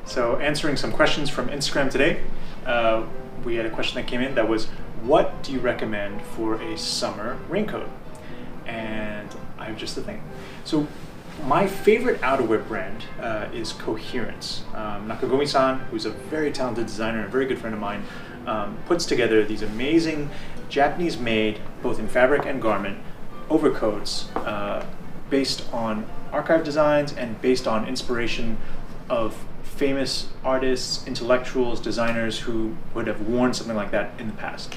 So answering some questions from Instagram today, we had a question that came in that was, what do you recommend for a summer raincoat? And I have just the thing. So my favorite outerwear brand is Cohérence. Nakagami-san, who's a very talented designer and a very good friend of mine, puts together these amazing Japanese-made, both in fabric and garment, overcoats based on archive designs and based on inspiration of famous artists, intellectuals, designers who would have worn something like that in the past.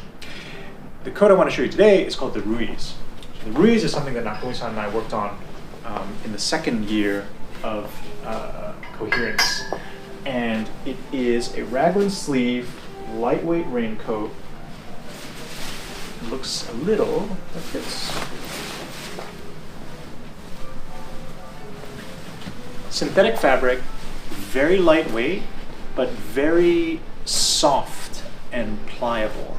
The coat I want to show you today is called the Ruiz. So the Ruiz is something that Nakagami-san and I worked on in the second year of Cohérence. And it is a raglan sleeve, lightweight raincoat. It looks a little like this. Synthetic fabric, very lightweight, but very soft and pliable.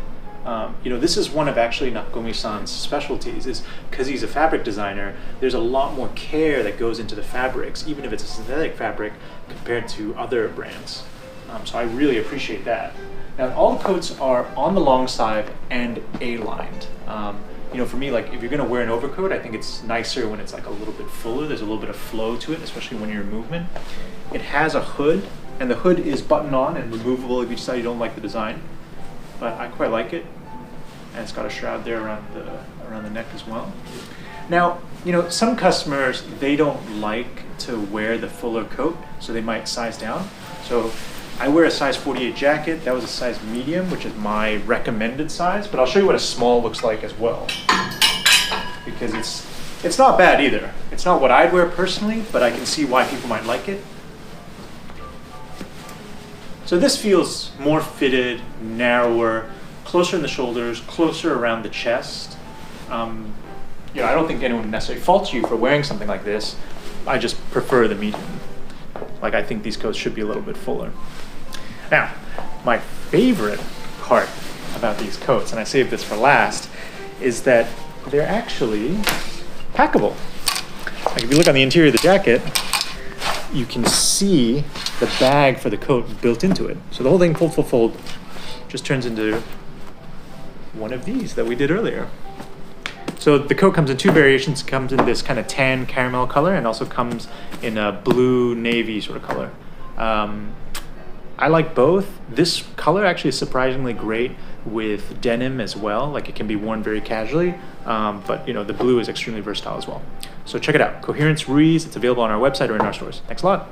This is one of actually Nakagami-san's specialties, is because he's a fabric designer, there's a lot more care that goes into the fabrics, even if it's a synthetic fabric, compared to other brands. So I really appreciate that. Now, all the coats are on the long side and A-lined. For me, like if you're gonna wear an overcoat, I think it's nicer when it's like a little bit fuller. There's a little bit of flow to it, especially when you're in movement. It has a hood, and the hood is button on and removable if you decide you don't like the design. But I quite like it, and it's got a shroud there around the neck as well. Now, some customers, they don't like to wear the fuller coat, so they might size down. So I wear a size 48 jacket. That was a size medium, which is my recommended size, but I'll show you what a small looks like as well, because it's not bad either. It's not what I'd wear personally, but I can see why people might like it. So this feels more fitted, narrower, closer in the shoulders, closer around the chest. I don't think anyone necessarily faults you for wearing something like this. I just prefer the medium. Like, I think these coats should be a little bit fuller. Now, my favorite part about these coats, and I saved this for last, is that they're actually packable. Like if you look on the interior of the jacket, you can see the bag for the coat built into it. So the whole thing, fold, just turns into one of these that we did earlier. So the coat comes in two variations. It comes in this kind of tan caramel color and also comes in a blue navy sort of color. I like both. This color actually is surprisingly great with denim as well. Like it can be worn very casually, but the blue is extremely versatile as well. So check it out, Cohérence Ruiz. It's available on our website or in our stores. Thanks a lot.